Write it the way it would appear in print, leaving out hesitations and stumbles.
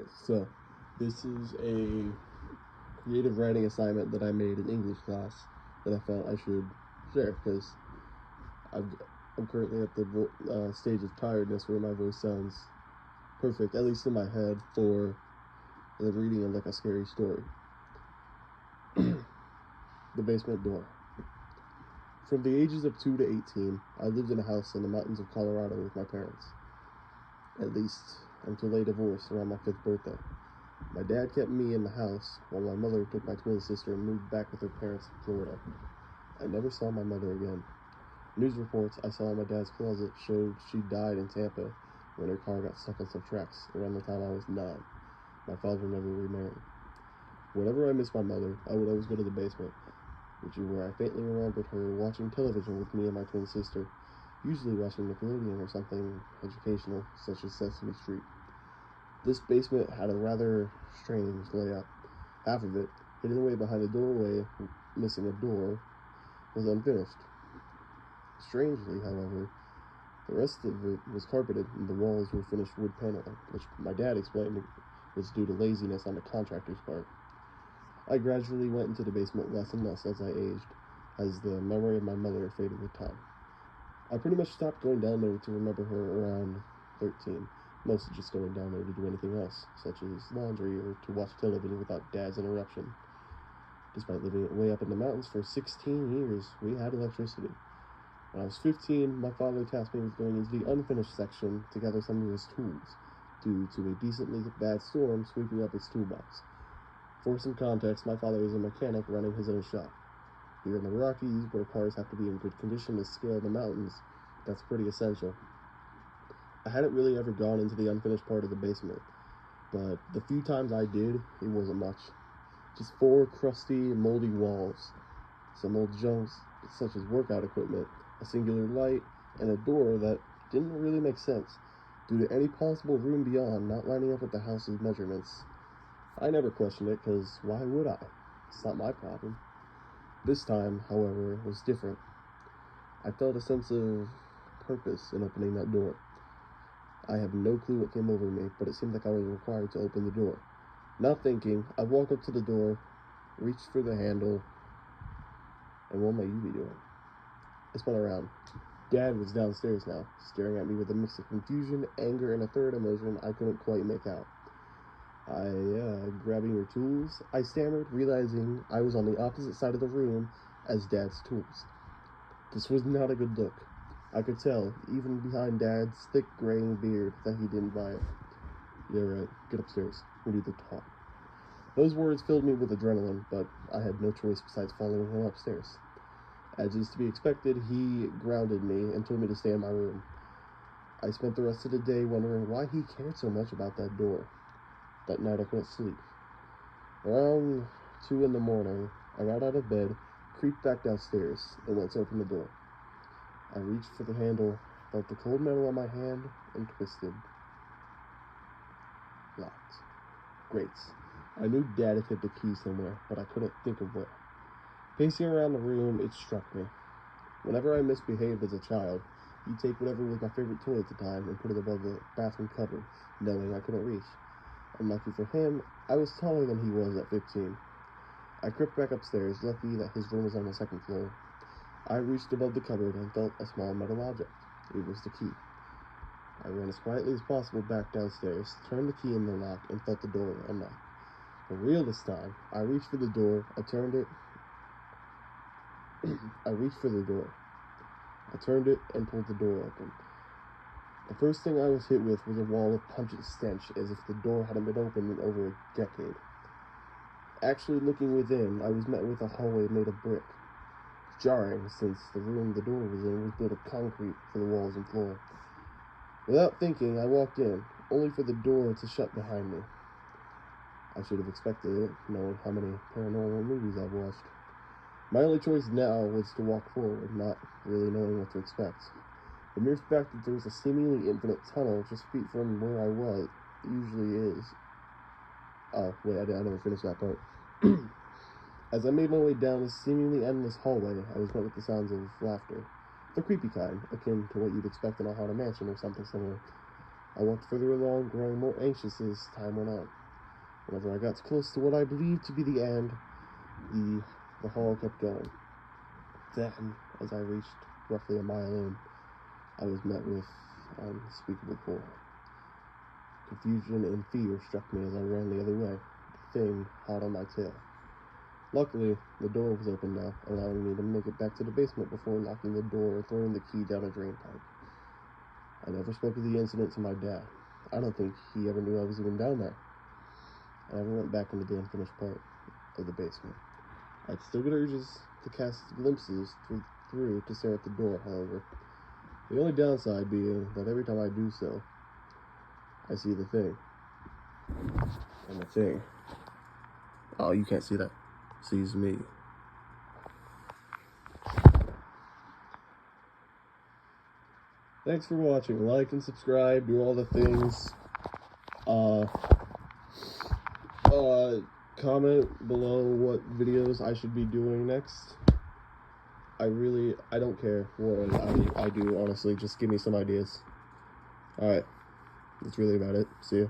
Alright, so this is a creative writing assignment that I made in English class that I felt I should share because I'm currently at the stage of tiredness where my voice sounds perfect, at least in my head, for the reading of like a scary story. The basement door. From the ages of 2 to 18, I lived in a house in the mountains of Colorado with my parents. At least until they divorced around my 5th birthday. My dad kept me in the house while my mother took my twin sister and moved back with her parents in Florida. I never saw my mother again. News reports I saw in my dad's closet showed she died in Tampa when her car got stuck on some tracks around the time I was 9. My father never remarried. Whenever I missed my mother, I would always go to the basement, which is where I faintly remembered her watching television with me and my twin sister, usually watching Nickelodeon or something educational, such as Sesame Street. This basement had a rather strange layout. Half of it, hidden away behind a doorway, missing a door, was unfinished. Strangely, however, the rest of it was carpeted and the walls were finished wood paneling, which my dad explained was due to laziness on the contractor's part. I gradually went into the basement less and less as I aged, as the memory of my mother faded with time. I pretty much stopped going down there to remember her around 13, mostly just going down there to do anything else, such as laundry or to watch television without Dad's interruption. Despite living way up in the mountains for 16 years, we had electricity. When I was 15, my father tasked me with going into the unfinished section to gather some of his tools, due to a decently bad storm sweeping up his toolbox. For some context, my father is a mechanic running his own shop. Here in the Rockies, where cars have to be in good condition to scale the mountains, that's pretty essential. I hadn't really ever gone into the unfinished part of the basement, but the few times I did, it wasn't much. Just 4 crusty, moldy walls, some old junks such as workout equipment, a singular light, and a door that didn't really make sense due to any possible room beyond not lining up with the house's measurements. I never questioned it, because why would I? It's not my problem. This time, however, was different. I felt a sense of purpose in opening that door. I have no clue what came over me, but it seemed like I was required to open the door. Not thinking, I walked up to the door, reached for the handle, and what might you be doing? I spun around. Dad was downstairs now, staring at me with a mix of confusion, anger, and a third emotion I couldn't quite make out. Grabbing your tools, I stammered, realizing I was on the opposite side of the room as Dad's tools. This was not a good look. I could tell, even behind Dad's thick graying beard, that he didn't buy it. Yeah, right, get upstairs. We need to talk. Those words filled me with adrenaline, but I had no choice besides following him upstairs. As is to be expected, he grounded me and told me to stay in my room. I spent the rest of the day wondering why he cared so much about that door. That night I couldn't sleep. Around 2 in the morning, I got out of bed, creeped back downstairs, and went to open the door. I reached for the handle, felt the cold metal on my hand, and twisted. Locked. Great. I knew Dad had hid the key somewhere, but I couldn't think of where. Pacing around the room, it struck me. Whenever I misbehaved as a child, he'd take whatever was my favorite toy at the time and put it above the bathroom cupboard, knowing I couldn't reach. Unlucky for him, I was taller than he was at 15. I crept back upstairs, lucky that his room was on the 2nd floor. I reached above the cupboard and felt a small metal object. It was the key. I ran as quietly as possible back downstairs, turned the key in the lock, and felt the door unlock. For real this time, I reached for the door, I turned it, and pulled the door open. The first thing I was hit with was a wall of pungent stench, as if the door hadn't been opened in over a decade. Actually looking within, I was met with a hallway made of brick. Jarring, since the room the door was in was built of concrete for the walls and floor. Without thinking, I walked in, only for the door to shut behind me. I should have expected it, knowing how many paranormal movies I've watched. My only choice now was to walk forward, not really knowing what to expect. The mere fact that there was a seemingly infinite tunnel just feet from where I was usually is. Oh, wait, I never finished that part. As I made my way down this seemingly endless hallway, I was met with the sounds of laughter. The creepy kind, akin to what you'd expect in a haunted mansion or something similar. I walked further along, growing more anxious as time went on. Whenever I got close to what I believed to be the end, the hall kept going. Then, as I reached roughly a mile in, I was met with unspeakable horror. Confusion and fear struck me as I ran the other way, the thing hot on my tail. Luckily, the door was open now, allowing me to make it back to the basement before locking the door or throwing the key down a drain pipe. I never spoke of the incident to my dad. I don't think he ever knew I was even down there. I never went back into the unfinished part of the basement. I'd still get urges to cast glimpses through to stare at the door, however. The only downside being that every time I do so, I see the thing. And the thing, oh, you can't see that, sees me. Thanks for watching. Like and subscribe, do all the things. Comment below what videos I should be doing next. I don't care what I do, honestly. Just give me some ideas. Alright, that's really about it. See ya.